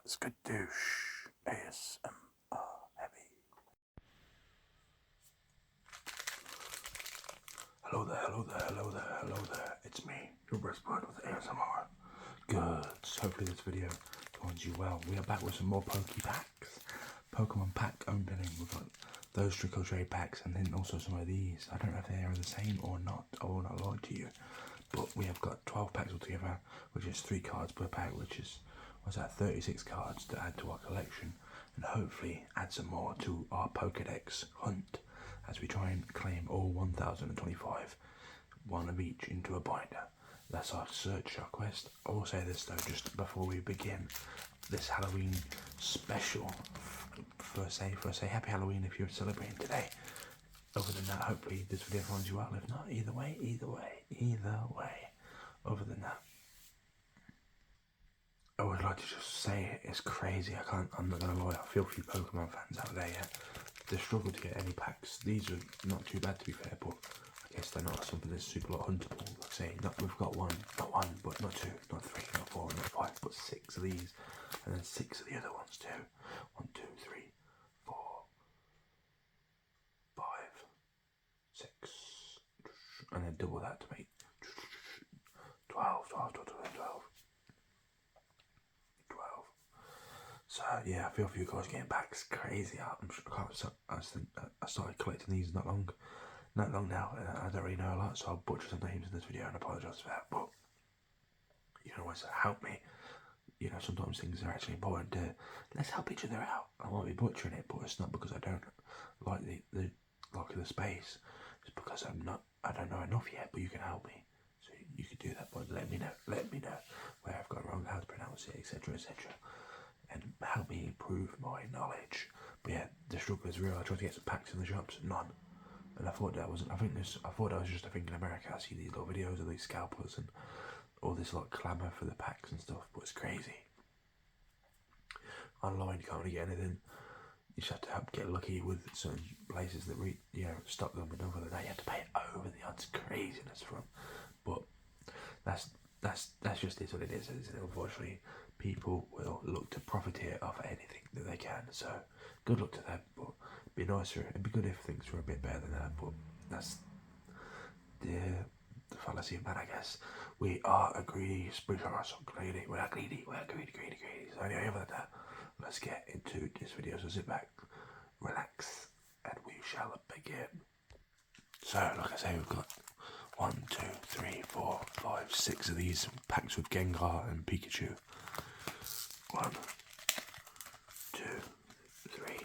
Skadoosh ASMR heavy. Hello there. It's me, your best bud with ASMR. Good. Hopefully this video finds you well. We are back with some more packs. Pokemon pack opening. We've got those Trick or Trade packs and then also some of these. I don't know if they are the same or not. I will not lie to you. But we have got 12 packs altogether, which is 3 cards per pack, which is, what's that, 36 cards to add to our collection, and hopefully add some more to our Pokedex hunt as we try and claim all 1025, one of each, into a binder. That's our search, our quest. I will say this though, just before we begin this Halloween special, first say happy Halloween if you're celebrating today. Other than that, hopefully this video finds you well. If not, either way. Other than that, I would like to just say it's crazy. I'm not gonna lie, I feel for you Pokemon fans out there. Yeah, they struggle to get any packs. These are not too bad to be fair, but I guess they're not something that's super lot huntable. Like I say, we've got not one, but not 2, not 3, not 4, not 5, but 6 of these, and then 6 of the other ones too. 1, 2, 3, 4, 5, 6, and then double that to make 12. So yeah, I feel for you guys getting packs. Crazy. I started collecting these not long now. I don't really know a lot, so I'll butcher some names in this video and apologise for that. But you can always help me. You know, sometimes things are actually important to let's help each other out. I might be butchering it, but it's not because I don't like the lock of the space. It's because I don't know enough yet. But you can help me, so you can do that. But let me know where I've got wrong, how to pronounce it, etc., and help me improve my knowledge. But yeah, the struggle is real. I tried to get some packs in the shops, none. And I thought that wasn't. I thought that was just a thing in America. I see these little videos of these scalpers and all this like clamour for the packs and stuff, but it's crazy. Online, you can't really get anything. You just have to get lucky with certain places that stock them, and other than that, you have to pay over the odds craziness from. But that's just what it is. Unfortunately, people will look to profiteer off anything that they can. So good luck to them. But it'd be good if things were a bit better than that. But that's the fallacy of man, I guess. We are a greedy, greedy. We're greedy. So anyway, other than that, let's get into this video. So sit back, relax, and we shall begin. So, like I say, we've got 1, 2, 3, 4, 5, 6 of these packs with Gengar and Pikachu. 1, 2, 3,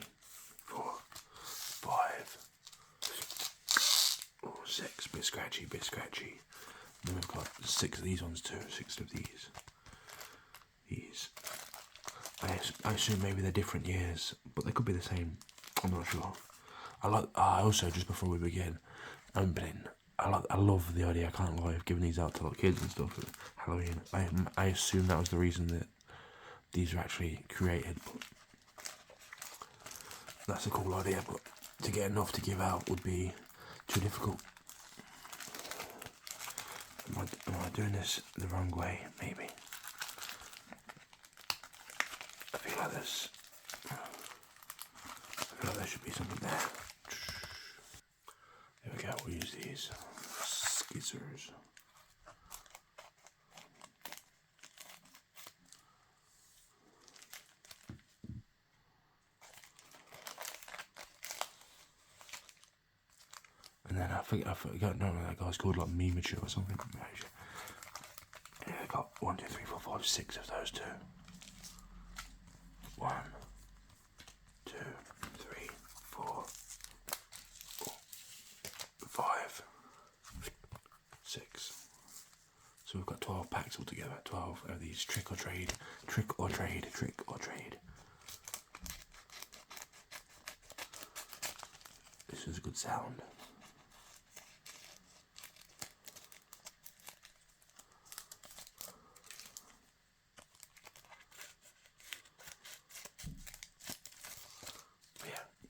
4, 5, 6. Bit scratchy. Then we've got 6 of these ones too. 6 of these. I assume maybe they're different years, but they could be the same. I'm not sure. I also, just before we begin opening, I love the idea, I can't lie, of giving these out to like kids and stuff at Halloween. I assume that was the reason that these were actually created, but that's a cool idea, but to get enough to give out would be too difficult. Am I doing this the wrong way? Maybe. I feel like there should be something there. There we go, we'll use these scissors. And then I forgot, no, that guy's called like Mimichu or something. Yeah, I got 1, 2, 3, 4, 5, 6 of those too. 1, 2, 3, 4, 5, 6. So we've got 12 packs altogether. 12 of these trick or trade. This is a good sound.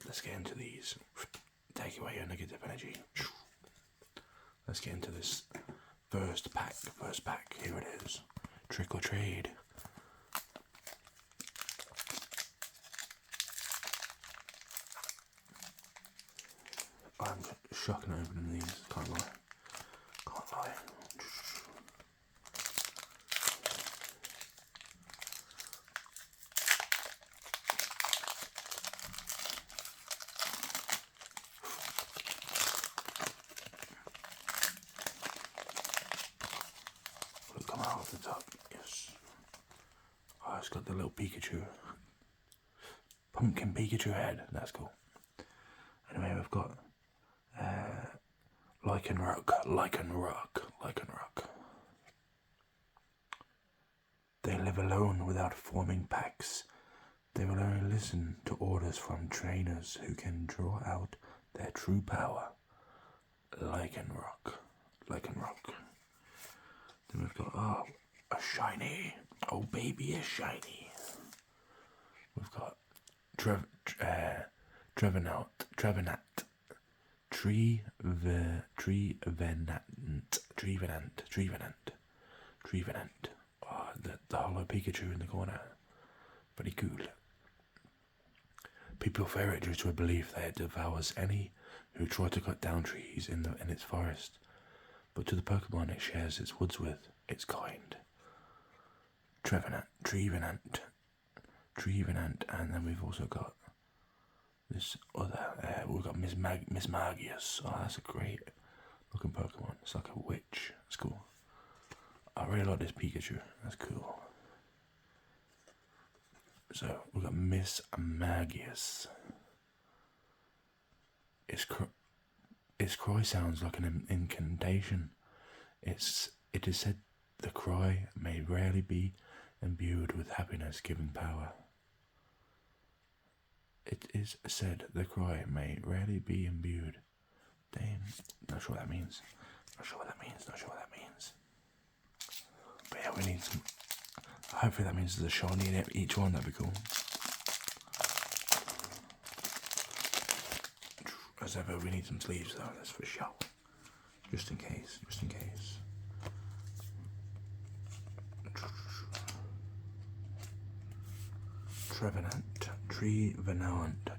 Let's get into these. Take away your negative energy. Let's get into this first pack. Here it is. Trick or Trade. I'm shocking opening these. Can't lie. Can't lie. Will it come out of the top? Yes. Oh, it's got the little Pikachu. Pumpkin Pikachu head. That's cool. Anyway, we've got Lichen Rock. They live alone without forming packs. They will only listen to orders from trainers who can draw out their true power. Lichen Rock. Then we've got, a shiny. Oh, baby, a shiny. We've got Trevenant. Oh, the hollow Pikachu in the corner. Pretty cool. People fear it due to a belief that it devours any who try to cut down trees in its forest. But to the Pokemon it shares its woods with, its kind. Trevenant, and then we've also got this other, we've got Miss Magius. Oh, that's a great looking Pokemon. It's like a witch. That's cool. I really like this Pikachu. That's cool. So we've got Miss Magius. Its cry sounds like an incantation. It is said the cry may rarely be imbued with happiness giving power. It is said the cry may rarely be imbued. Damn, not sure what that means. But yeah, we need some. Hopefully that means there's a shiny in each one, that'd be cool. As ever, we need some sleeves though, that's for sure. Just in case.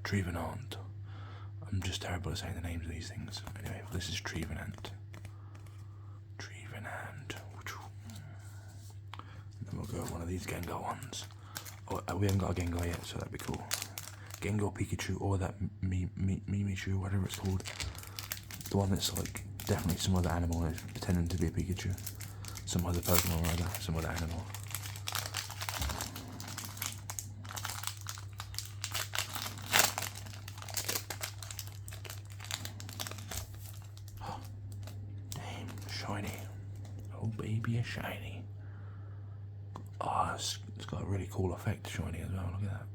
Trevenant. I'm just terrible at saying the names of these things. Anyway, this is Trevenant. And then we'll go with one of these Gengar ones. Oh, we haven't got a Gengar yet, so that'd be cool. Gengar Pikachu, or that Mimichu, whatever it's called. The one that's like definitely some other animal is pretending to be a Pikachu. Some other Pokemon rather, some other animal. Damn, shiny. Oh baby, a shiny. Oh, it's got a really cool effect, shiny as well, look at that.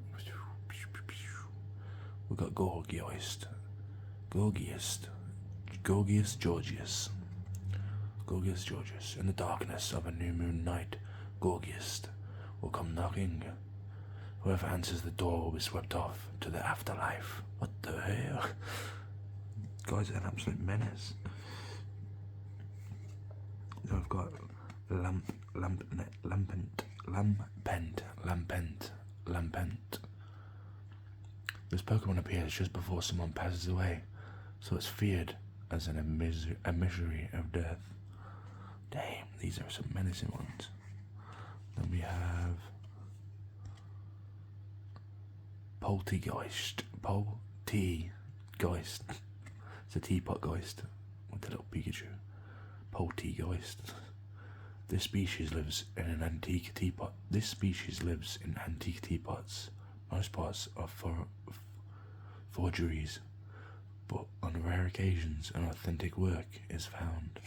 We've got Gorgias Georgius. In the darkness of a new moon night, Gorgias will come knocking. Whoever answers the door will be swept off to the afterlife. What the hell? Guy's an absolute menace. So I've got Lampent. This Pokemon appears just before someone passes away, so it's feared as an emissary of death. Damn, these are some menacing ones. Then we have Poltegeist. It's a teapot geist with the little Pikachu. Poltegeist. This species lives in antique teapots. Most parts are forgeries, but on rare occasions an authentic work is found.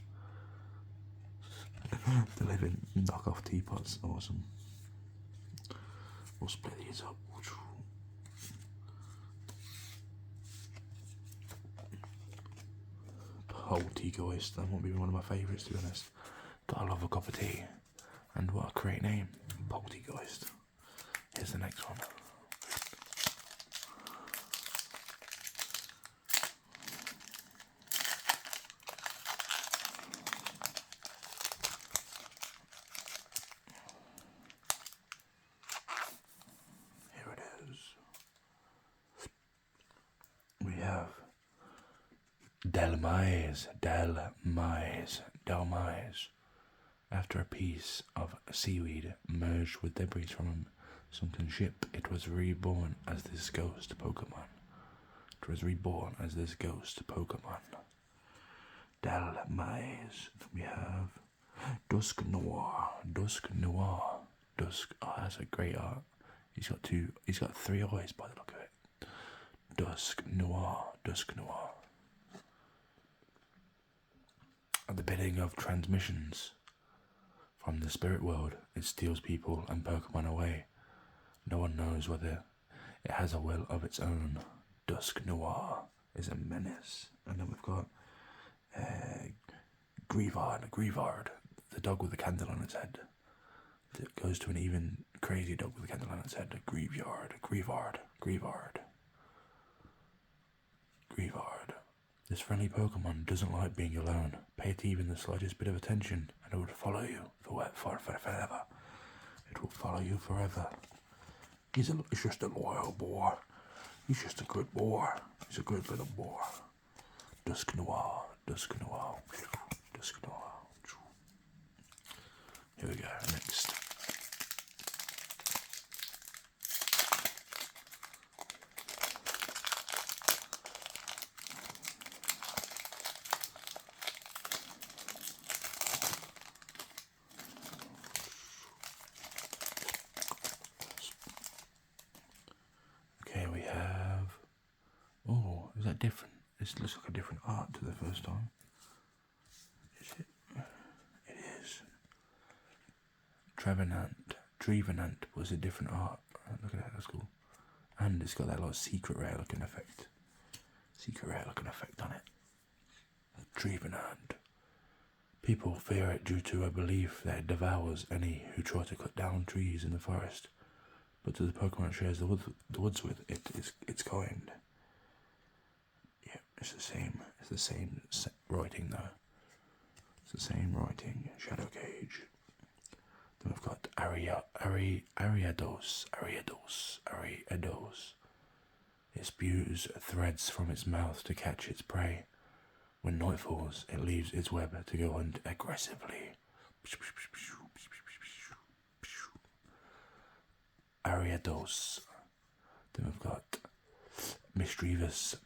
They live in knockoff teapots. Awesome. We'll split these up. Poltegeist, that might be one of my favourites, to be honest. Gotta love a cup of tea. And what a great name, Poltegeist. Here's the next one. Here it is. We have Delmise. After a piece of seaweed merged with debris from a sunken ship, it was reborn as this ghost Pokemon. Delmise. We have Dusk Noir. Oh, that's a great art. He's got 3 eyes by the look of it. Dusk Noir. At the bidding of transmissions from the spirit world, it steals people and Pokemon away. No one knows whether it has a will of its own. Dusk Noir is a menace. And then we've got Grievard, the dog with the candle on its head. It goes to an even crazy dog with a candle on its head. Grievard. This friendly Pokemon doesn't like being alone. Pay it even the slightest bit of attention and it will follow you forever. It will follow you forever. He's just a loyal boy. He's just a good boy. He's a good little boy. Dusk Noir. Here we go, next. Okay, we have... Oh, is that different? This looks like a different art to the first time. Is it? It is. Trevenant was a different art. Look at that, that's cool. And it's got that like secret rare looking effect on it. Trevenant. People fear it due to a belief that it devours any who try to cut down trees in the forest. But to the Pokemon it shares the woods with, it's kind. Yeah, it's the same writing though. It's the same writing. Shadow Cage. Then we've got Ariados. It spews threads from its mouth to catch its prey. When night falls, it leaves its web to go hunt aggressively. Ariados. Then we've got Misdreavus.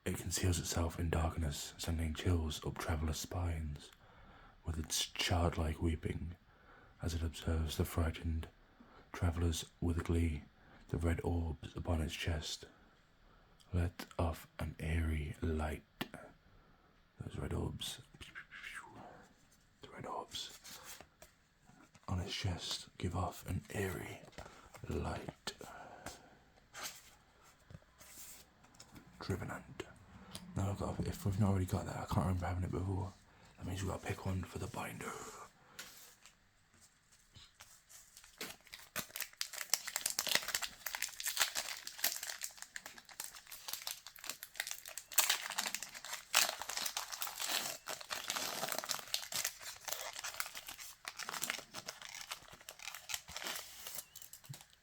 It conceals itself in darkness, sending chills up travellers' spines, with its childlike weeping, as it observes the frightened travellers with glee. The red orbs upon its chest let off an eerie light. Those red orbs. The red orbs on its chest give off an eerie light. Trevenant. Now if we've not already got that, I can't remember having it before. That means we've got to pick one for the binder.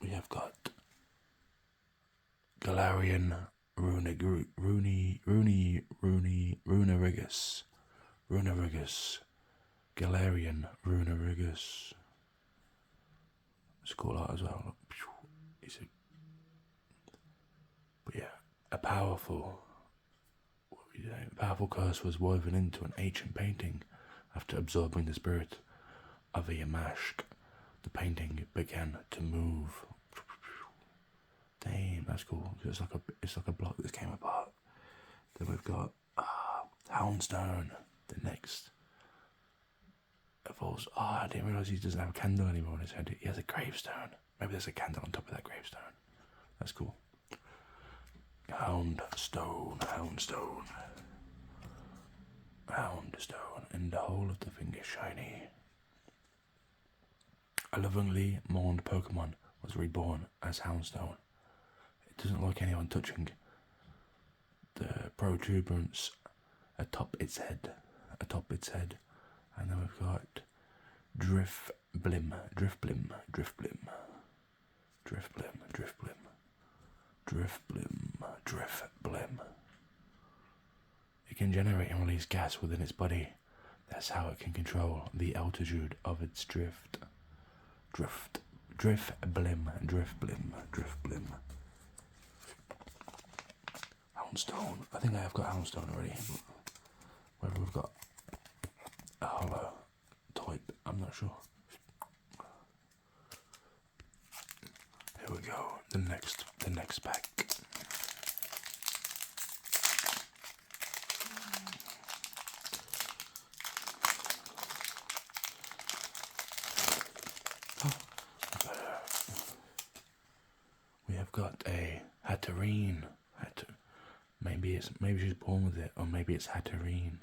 We have got Galarian Runerigus. Galarian Runerigus. It's a cool art as well. But yeah, a powerful curse was woven into an ancient painting. After absorbing the spirit of a Yamashk, the painting began to move. Damn, that's cool. It's like a block that came apart. Then we've got Houndstone. The next evolves. I didn't realise he doesn't have a candle anymore on his head. He has a gravestone. Maybe there's a candle on top of that gravestone. That's cool. Houndstone. And the whole of the thing is shiny. A lovingly mourned Pokemon was reborn as Houndstone. It doesn't like anyone touching the protuberance atop its head. And then we've got Drift blim, drift blim, drift blim, drift blim, drift blim, drift blim, drift blim. It can generate and release gas within its body. That's how it can control the altitude of its drift. Drift, drift blim, drift blim, drift blim. Houndstone. I think I have got Houndstone already, but whether we've got a hollow type, I'm not sure. Here we go. The next pack. We have got a Hatterene. Maybe she's born with it, or maybe it's Hatterene.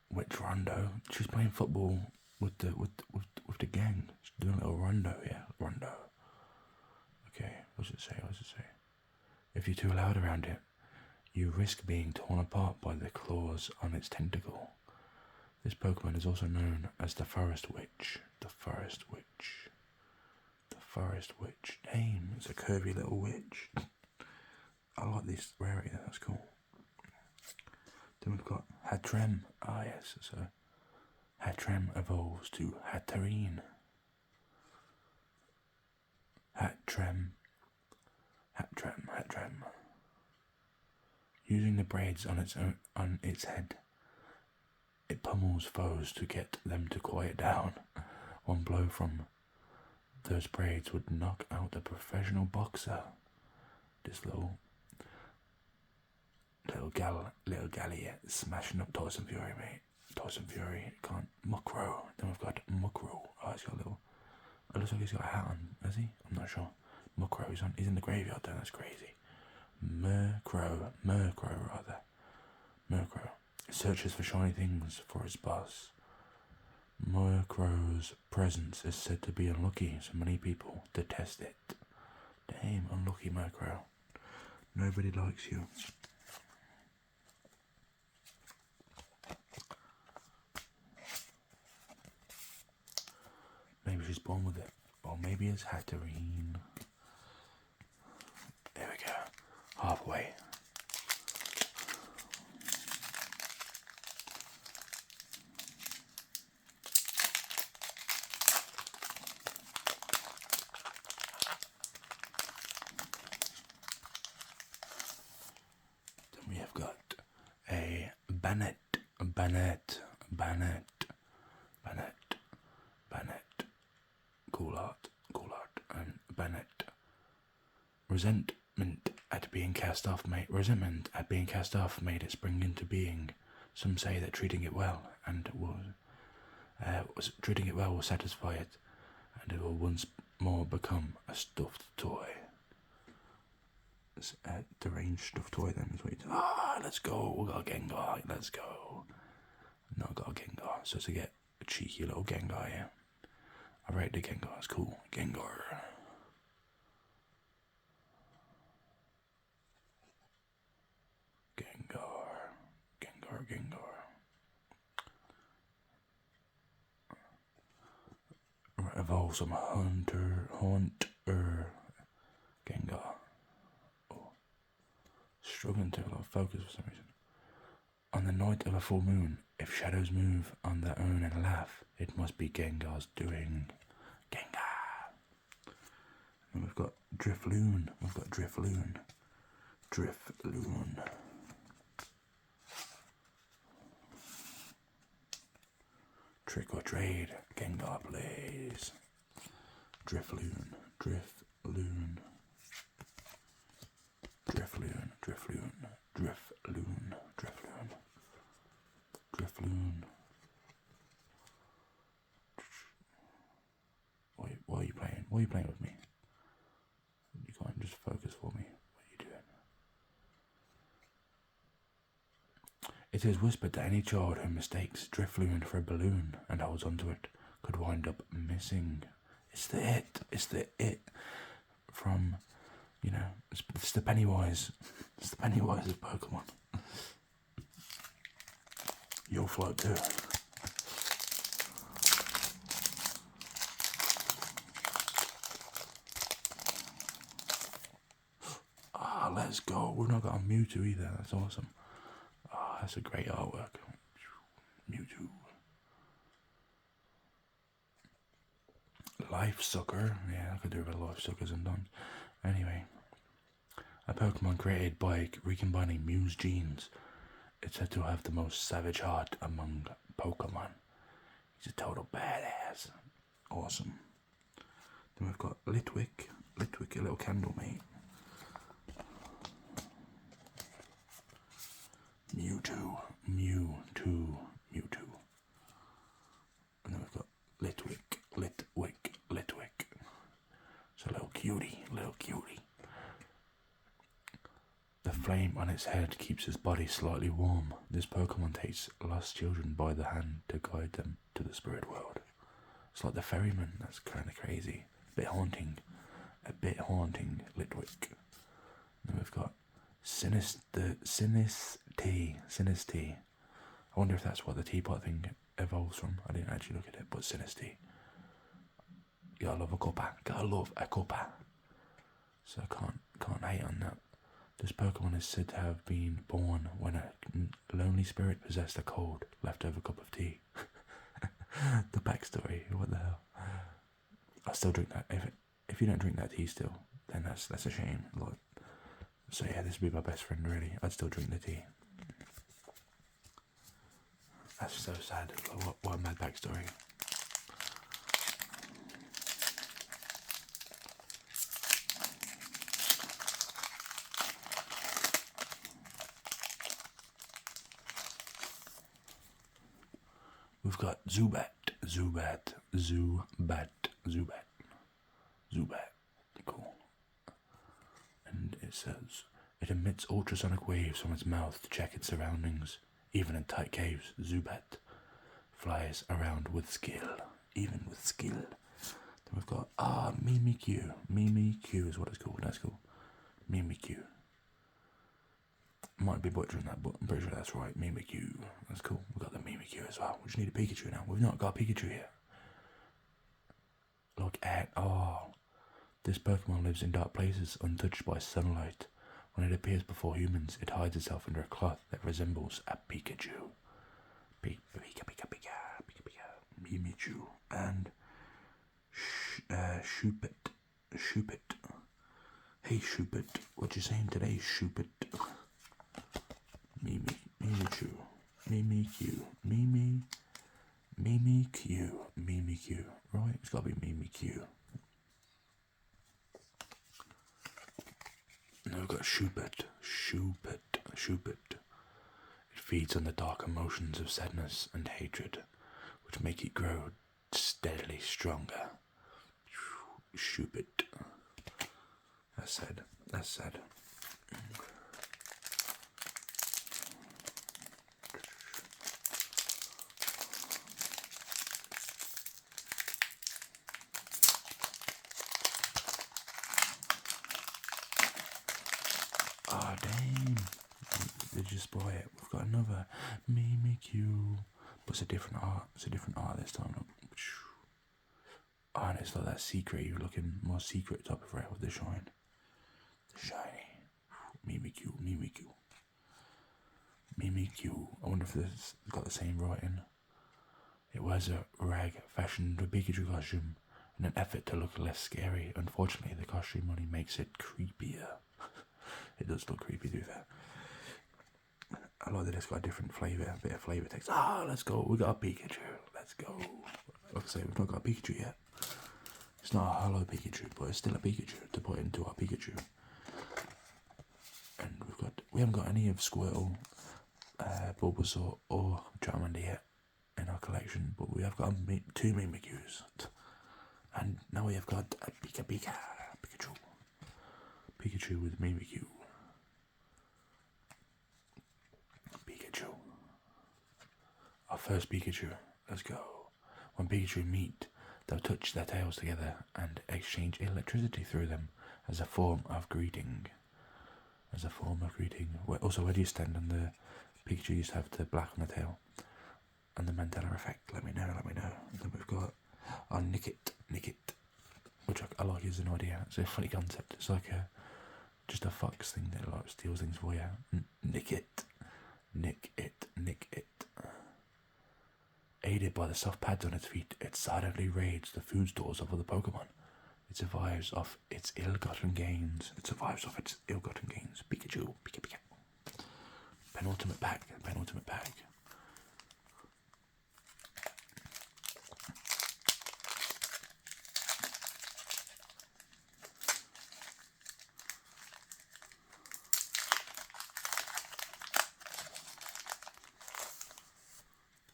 Which rondo? She's playing football with the gang. She's doing a little rondo, yeah, rondo. Okay, what's it say? If you're too loud around it, you risk being torn apart by the claws on its tentacle. This Pokemon is also known as the Forest Witch. The Forest Witch. The Forest Witch. Damn, it's a curvy little witch. I like this rarity, that's cool. Then we've got Hatrem. Ah yes, so Hatrem evolves to Hatterene. Hatrem. Using the braids on its head, it pummels foes to get them to quiet down. One blow from those braids would knock out a professional boxer. This little galley smashing up Tyson Fury, mate. Tyson Fury can't. Mukro. Then we've got Mukro. Oh, he's got a little. It looks like he's got a hat on, has he? I'm not sure. Mukro, he's in the graveyard then, that's crazy. Murkrow rather. Murkrow. It searches for shiny things for his boss. Murkrow's presence is said to be unlucky, so many people detest it. Damn, unlucky Murkrow. Nobody likes you. Maybe she's born with it. Or maybe it's Hatterene. There we go. Halfway. Then we have got a Bannet. Cool art, and Bannet. Resentment at being cast off made it spring into being. Some say that treating it well will satisfy it, and it will once more become a stuffed toy. It's a deranged stuffed toy then, is what you do. Let's go, we got a Gengar, let's go. No, I got a Gengar, so to get a cheeky little Gengar here. I rate the Gengar, it's cool. Gengar. Right, evolve some Haunter. Gengar. Oh. Struggling to focus for some reason. On the night of a full moon, if shadows move on their own and laugh, it must be Gengar's doing. Gengar. And we've got Drifloon. Trick or trade. Gengar plays. Drifloon. Why are you playing? Why are you playing with me? You can't just focus for me. What are you doing? It is whispered that any child who mistakes Drifloon for a balloon and holds onto it could wind up missing. It's the it from, it's the Pennywise. It's the Pennywise of Pokemon. You'll float too. we've not got a Mewtwo either. That's awesome. Oh, that's a great artwork. Mewtwo. Life Sucker. Yeah, I could do a bit of Life Suckers and done. Anyway, a Pokemon created by recombining Mew's genes. It's said to have the most savage heart among Pokemon. He's a total badass. Awesome. Then we've got Litwick. Litwick, a little candle mate. Mewtwo. Mewtwo. Mewtwo. And then we've got Litwick. Litwick. Litwick. It's a little cutie. Little cutie. The flame on its head keeps its body slightly warm. This Pokemon takes lost children by the hand to guide them to the spirit world. It's like the ferryman. That's kind of crazy. A bit haunting, Litwick. Then we've got Sinistea. I wonder if that's what the teapot thing evolves from. I didn't actually look at it, but Sinistea. You gotta love a cuppa. So I can't hate on that. This Pokemon is said to have been born when a lonely spirit possessed a cold, leftover cup of tea. The backstory, what the hell? I still drink that. If you don't drink that tea still, then that's a shame. Like, so yeah, this would be my best friend really. I'd still drink the tea. That's so sad. What a mad backstory. We've got Zubat. Cool. And it says, it emits ultrasonic waves from its mouth to check its surroundings. Even in tight caves, Zubat flies around with skill. Even with skill. Then we've got, Mimikyu. Mimikyu is what it's called. That's cool. Mimikyu. Might be butchering that, but I'm pretty sure that's right. Mimikyu. That's cool. We've got the Mimikyu as well. We just need a Pikachu now. We've not got a Pikachu yet. Look at... This Pokemon lives in dark places, untouched by sunlight. When it appears before humans, it hides itself under a cloth that resembles a Pikachu. Pika. Mimichu. And... Shoopit. Hey, Shoopit. What you saying today, Shoopit? Mimikyu. Right, it's gotta be Mimikyu. Now we've got Shoopit. It feeds on the dark emotions of sadness and hatred, which make it grow steadily stronger. Shoopit. That's sad. Oh, damn. They just buy it. We've got another Mimikyu. But it's a different art. It's a different art this time. Oh, and it's like that secret. You're looking more secret type of red with the shine. The shiny. Mimikyu. I wonder if this has got the same writing. It wears a rag fashioned with Pikachu costume in an effort to look less scary. Unfortunately, the costume only makes it creepier. It does look creepy, do that. I like that it's got a different flavour, a bit of flavour text. Let's go. We got a Pikachu. Let's go. Like I say, we've not got a Pikachu yet. It's not a hollow Pikachu, but it's still a Pikachu to put into our Pikachu. And we haven't got any of Squirtle, Bulbasaur or Charmander yet in our collection, but we have got two Mimikyus. And now we have got a Pikachu. Pikachu with Mimikyu. Our first Pikachu. Let's go. When Pikachu meet, they'll touch their tails together and exchange electricity through them as a form of greeting. Also, where do you stand on the Pikachu? Used to have the black on the tail. And the Mandela effect. Let me know. And then we've got our Nickit. Which I like as an idea. It's a funny concept. It's like just a fox thing that like steals things for you. Nick it. Aided by the soft pads on its feet, it silently raids the food stores of other Pokemon. It survives off its ill-gotten gains. Pikachu, Pika. Penultimate pack.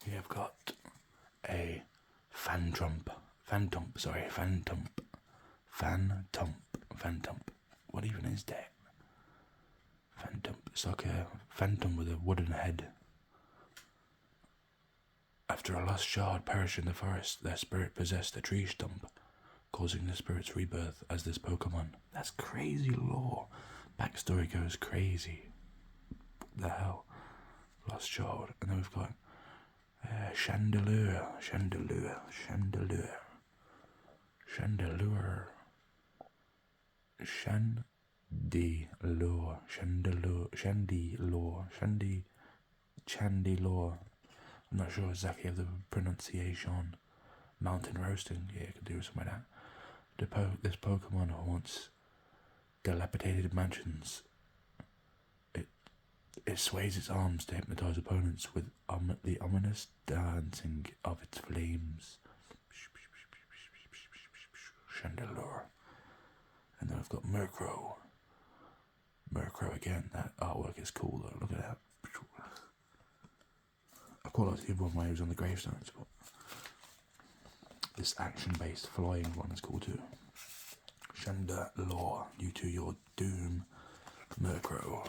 We have got a Phantump. What even is that? Phantump. It's like a phantom with a wooden head. After a lost shard perished in the forest, their spirit possessed a tree stump, causing the spirit's rebirth as this Pokemon. That's crazy lore. Backstory goes crazy. What the hell? Lost shard. And then we've got Chandelure. I'm not sure exactly of the pronunciation. Mountain roasting, yeah, could do something like that. This Pokemon haunts dilapidated mansions. It sways its arms to hypnotize opponents with the ominous dancing of its flames. Chandelure. And then I've got Murkrow. Murkrow again. That artwork is cool though. Look at that. I quite like the other one where he was on the gravestones, but this action-based flying one is cool too. Chandelure, you to your doom. Murkrow.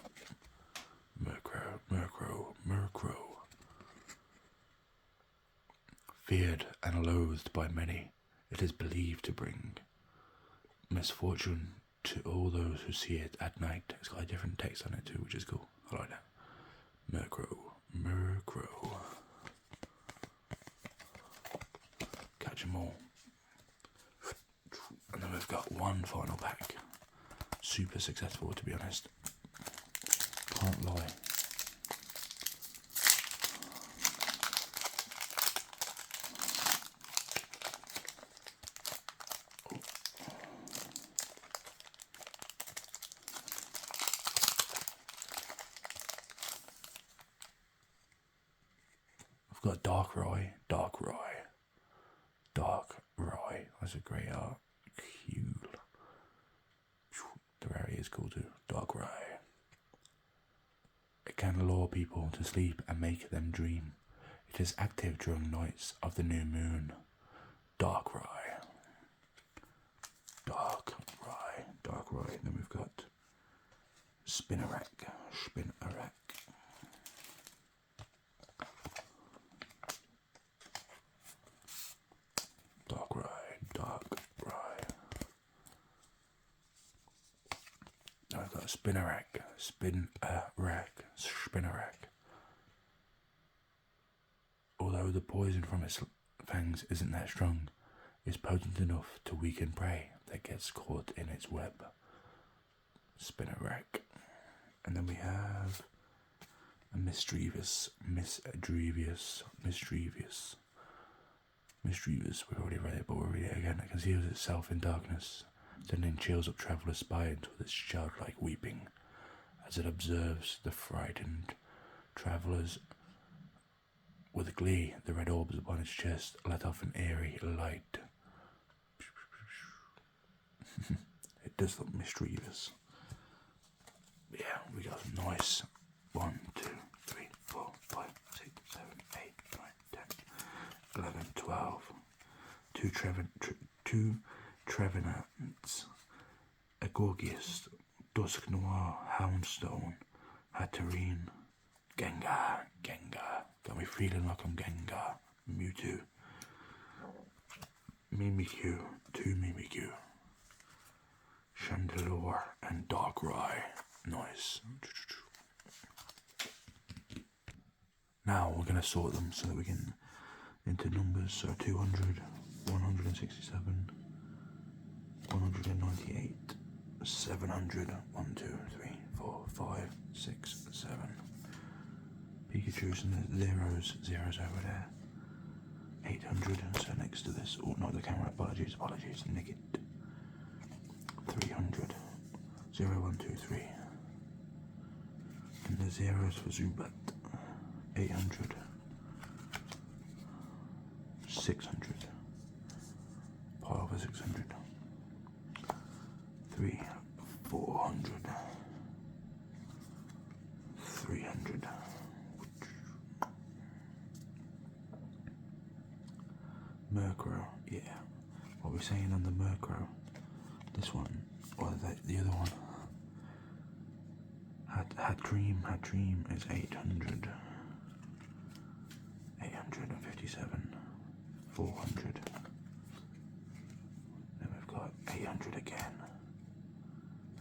Feared and loathed by many, it is believed to bring misfortune to all those who see it at night. It's got a different text on it too, which is cool. I like that. Murkrow. Catch them all. And then we've got one final pack. Super successful, to be honest. Can't lie. I've got Darkrai. That's a great art. Cool. The rarity is cool too. Darkrai. It can lure people to sleep and make them dream. It is active during nights of the new moon. Darkrai. And then we've got Spinnerack. Darkrai. Now I've got Spinnerack. Although the poison from its fangs isn't that strong, it's potent enough to weaken prey that gets caught in its web. Spinnerack. And then we have a Misdreavus. We've already read it, but we'll read it again. It conceals itself in darkness, sending chills up traveller's spines with its childlike weeping, as it observes the frightened travellers. With glee, the red orbs upon its chest let off an eerie light. It does look mischievous. Yeah, we got a nice 1, 2, 3, 4, 5, 6, 7, 8, 9, 10, 11, 12. Two Trevenants, a Gorgias, Dusk Noir, Houndstone, Hatterene, Gengar. Got me feeling like I'm Gengar. Mewtwo. Mimikyu, two Mimikyu. Chandelure and Darkrai. Nice. Now we're going to sort them so that we can into numbers. So 200, 167, 198, 700. 1, 2, 3, 4, 5, 6, 7. Pikachu's and the zeros over there. 800, so next to this, oh, not the camera, apologies, nick it. 300, 0, 1, 2, 3. And the zeros for Zubat. 800, 600, pile for 600. 3, 400, 300. Murkrow, yeah. What we're saying on the Murkrow, this one, or the other one, had dream is 800, 857, 400. Then we've got 800 again,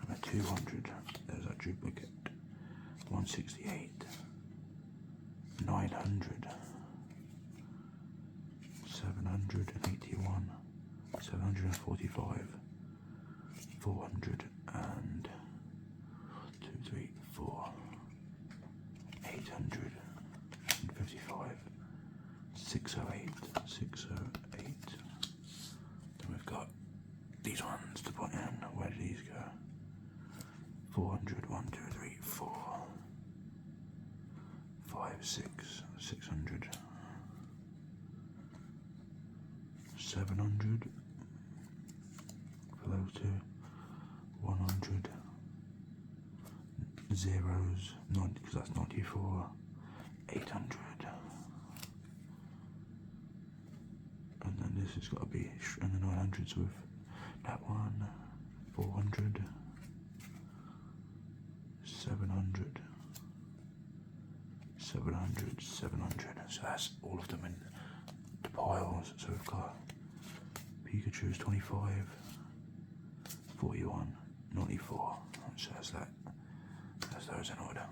and a 200. There's our duplicate. 168, 900. 781, 745, 400, and 2, 3, 4, 855, 608, 608. Then we've got these ones to put in. Where do these go? 400, 1, 2, 3, 4, 5, 6, 600. 700 for those two, 100, zeros, 90, because that's 94, 800, and then this has got to be, and the 900s with that one, 400, 700, 700, 700, so that's all of them in the piles. So we've got Pikachu's 25, 41, 94. So that's that. That's those in order.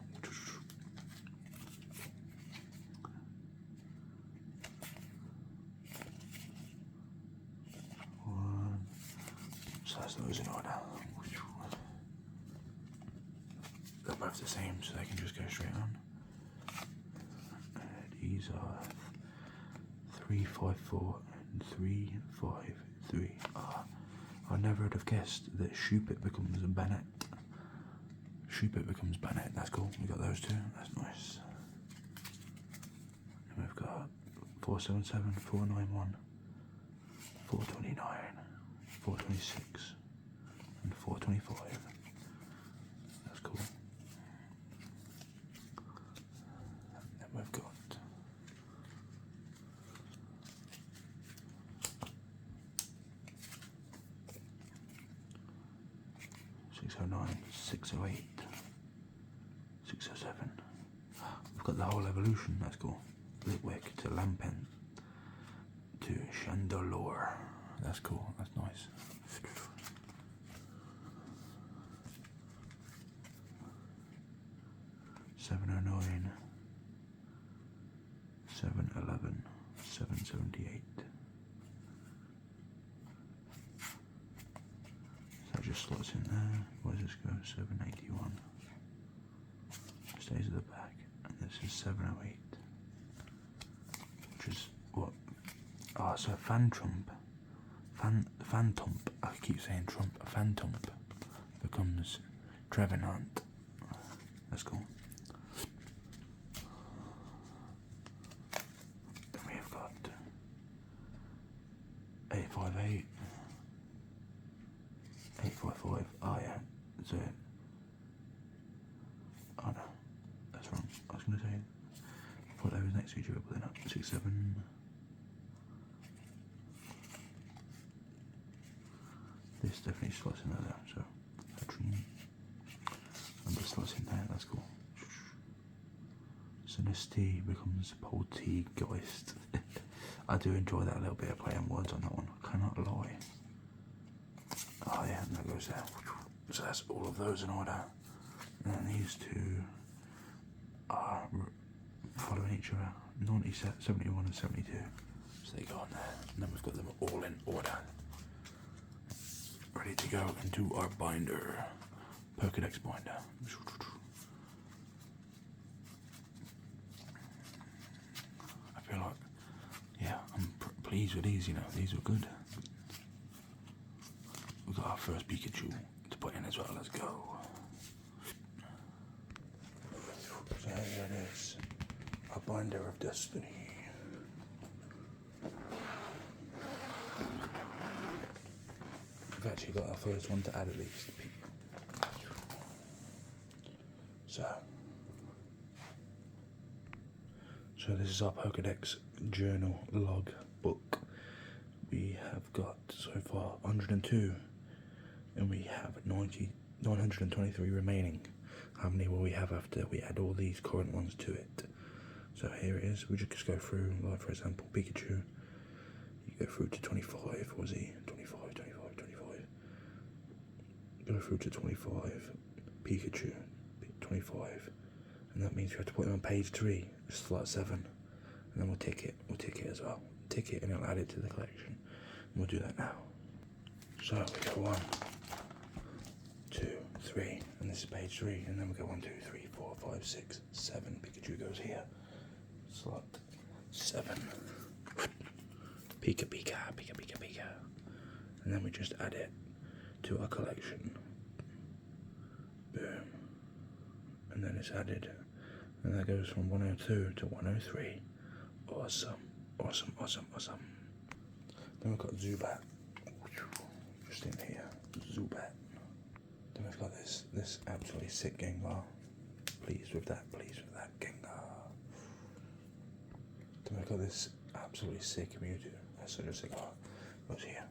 One. So that's those in order. They're both the same, so they can just go straight on. These are 354 and 353. I never would have guessed that Shuppet becomes a Bennett. Shuppet becomes Bennett, that's cool. We got those two, that's nice. And we've got 477, 491, 429, 426, and 425. That's cool. And then we've got 609, 608, 607. We've got the whole evolution, that's cool. Litwick to Lampen to Chandelure. That's cool, that's nice. $709, $711, $778. That just slots in there. Where does this go? 781. Stays at the back. And this is 708. Which is what? Ah, so Phantomp. Phantomp. I keep saying Trump. Phantomp becomes Trevenant. That's cool. Then we have got 858. 855. Oh yeah. So oh no, that's wrong. I was gonna say I thought they was next to each other, but they're not. 67. This definitely slots in there, so a dream. And this slots in there, that's cool. So this T becomes Poltegeist. I do enjoy that little bit of play on words on that one. I cannot lie. Oh yeah, and that goes there. So that's all of those in order. And then these two are following each other. 71 and 72. So they go on there. And then we've got them all in order. ready to go into our binder, Pokedex binder. I feel like, yeah, I'm pleased with these, you know, these were good. We've got our first Pikachu to put in as well, let's go. So here it is, a binder of destiny. We've actually got our first one to add at least. So this is our Pokedex journal log book. We have got so far 102 and we have 923 remaining. How many will we have after we add all these current ones to it? So here it is, we just go through, like for example Pikachu, you go through to 25, was he? 25. Go through to 25, Pikachu, 25, and that means we have to put him on page 3, slot 7, and then we'll tick it as well. Tick it and it'll add it to the collection. And we'll do that now. So we go 1, 2, 3, and this is page 3, and then we go 1, 2, 3, 4, 5, 6, 7. Pikachu goes here. Slot 7. Pika. And then we just add it to our collection. Boom. And then it's added. And that goes from 102 to 103. Awesome. Then we've got Zubat. Just in here. Zubat. Then we've got this absolutely sick Gengar. Pleased with that Gengar. Then we've got this absolutely sick Mewtwo. That's such a sick art. Goes here.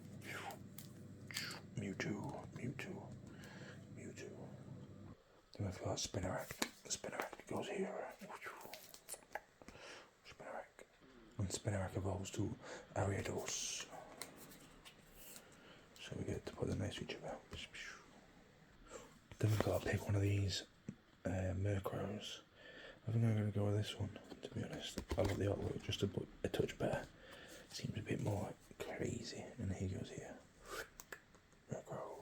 Mewtwo. Then we've got Spinarak. Spinarak goes here. Spinarak. And Spinarak evolves to Ariados. So we get to put them next to each other. Then we've got to pick one of these Murkrows. I think I'm going to go with this one, to be honest. I like the artwork just a touch better. Seems a bit more crazy. And he goes here. Murkrow.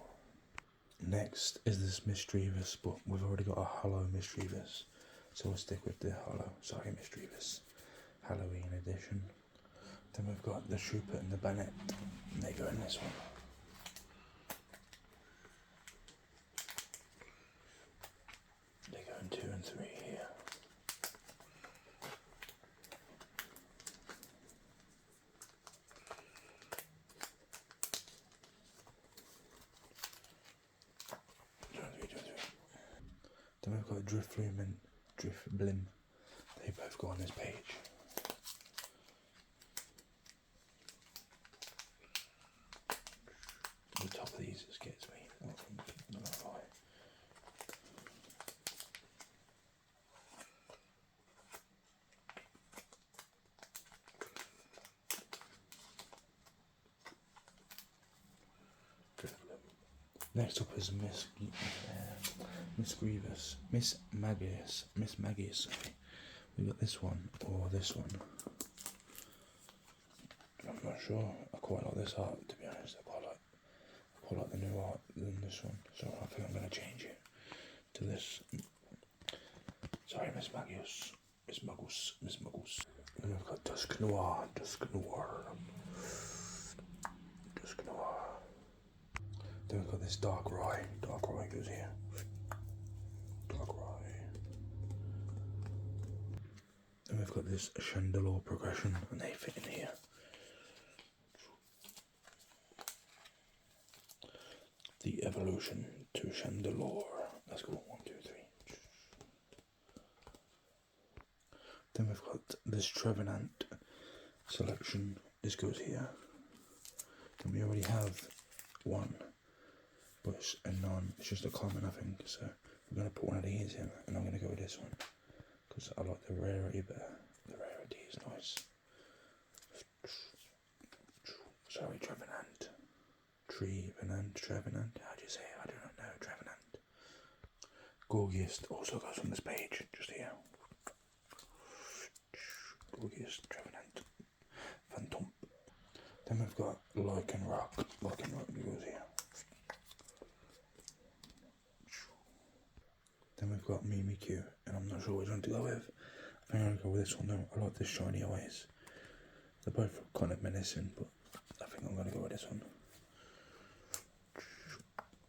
Next is this Misdreavus, but we've already got a hollow Misdreavus, so we'll stick with the hollow. Sorry, Misdreavus. Halloween edition. Then we've got the Shrooper and the Bennett, and they go in this one. They go in 2 and 3 here. Then we've got Drifloon and Drifblim. They both go on this page. The top of these just gets me. Not gonna lie. Next up is Miss Magius. Sorry. We got this one or this one. I'm not sure. I quite like this art, to be honest. I quite like the new art than this one. So I think I'm going to change it to this. Sorry, Miss Magius. Miss Muggles. And we've got Dusk Noir. Then we've got this Darkrai. Darkrai goes here. Darkrai. Then we've got this Chandelure progression, and they fit in here. The evolution to Chandelure. Let's go 1, 2, 3. Then we've got this Trevenant selection. This goes here. Then we already have one. But it's a non, it's just a common, I think, so I'm going to put one of these in, and I'm going to go with this one, because I like the rarity better. The rarity is nice. Sorry, Trevenant. Trevenant, how do you say it? I do not know, Trevenant. Gorgeous also goes on this page, just here. Gorgeous, Trevenant. Phantom. Then we've got Lycanroc. Lycanroc goes here. we've got Mimikyu, and I'm not sure which one to go with. I think I'm going to go with this one though. I like the shiny eyes. They're both kind of menacing, but I think I'm going to go with this one.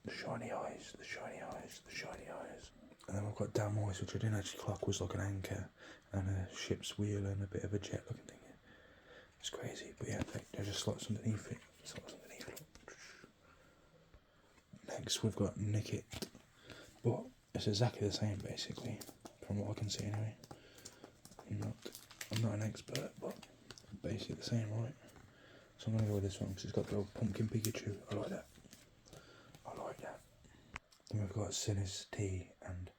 The shiny eyes, the shiny eyes, the shiny eyes. And then we've got damn eyes, which I didn't actually clock was like an anchor and a ship's wheel and a bit of a jet looking thing. It's crazy, but yeah, there's just slots underneath it. Next we've got Nickit, but it's exactly the same basically, from what I can see anyway. I'm not an expert, but basically the same, right? So I'm going to go with this one because it's got the little pumpkin Pikachu. I like that. Then we've got Sinus T and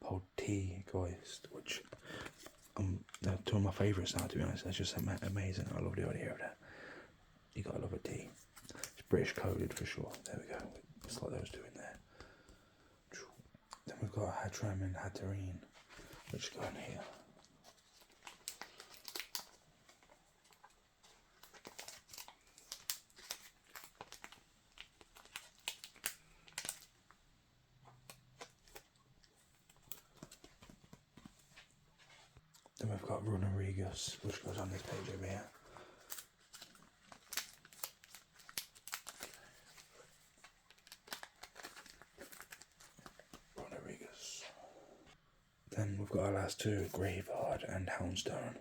Poltergeist, which they're two of my favourites now, to be honest. That's just amazing. I love the idea of that. You gotta love a T. It's British coded for sure. There we go. It's like those two in there. Then we've got Hatram and Hatterene, which go in here. Then we've got Runerigus, which goes on this page over here. Runerigus. Then we've got our last two, Graveyard and Houndstone.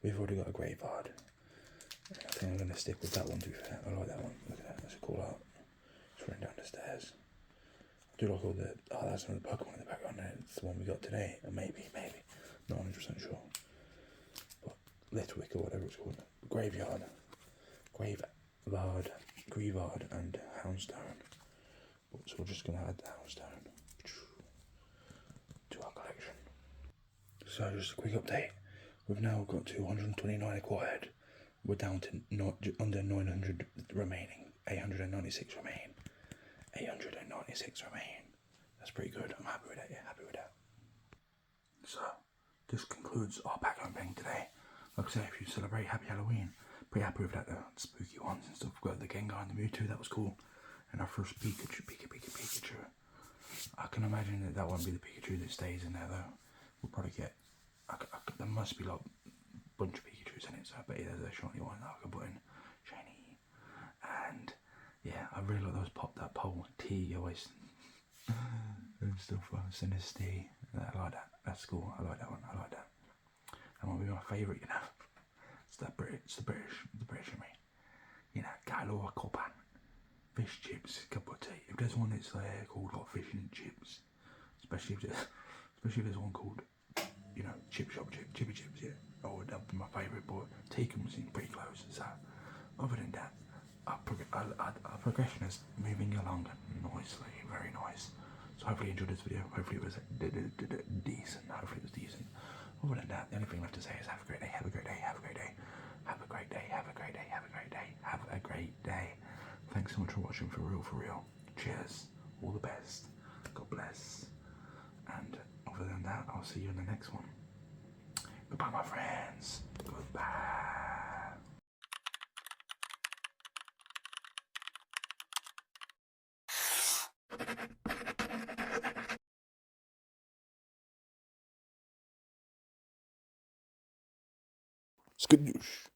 We've already got a Graveyard. I think I'm going to stick with that one, to be fair. I like that one. Look at that, that's a cool art. It's running down the stairs. I do like all the, oh, that's another Pokemon in the background there. It's the one we got today. Maybe. Not 100% sure. But Litwick or whatever it's called. Graveyard, and Houndstone. So we're just going to add the Houndstone to our collection. So just a quick update. We've now got 229 acquired. We're down to under 900 remaining. 896 remain. 896 remain. That's pretty good. I'm happy with that. Yeah, happy with that. So this concludes our pack opening today. Like I say, if you celebrate Happy Halloween, pretty happy with that. The spooky ones and stuff. We've got the Gengar and the Mewtwo. That was cool. And our first Pikachu. I can imagine that won't be the Pikachu that stays in there though. We'll probably get. There must be like a bunch of Pikachus in it, so I bet there's a shiny one that I can put in. Shiny. And yeah, I really like those that pole T always and stuff. Sinisty. I like that. That's cool. I like that one. That might be my favourite, you know. It's the British in me. You know, Galore Copan. Fish chips, cup of tea. If there's one that's called like fish and chips, especially if there's one called, you know, chippy chips, yeah. Oh, that'd be my favourite, but tea comes in pretty close. So, other than that, our progression is moving along nicely, very nice. So hopefully you enjoyed this video. Hopefully it was decent. Other than that, the only thing left to say is have a great day. Have a great day. Have a great day. Have a great day. Have a great day. Have a great day. Have a great day. Thanks so much for watching. For real. Cheers. All the best. God bless. And other than that, I'll see you in the next one. Goodbye, my friends. Goodbye. Skadoosh.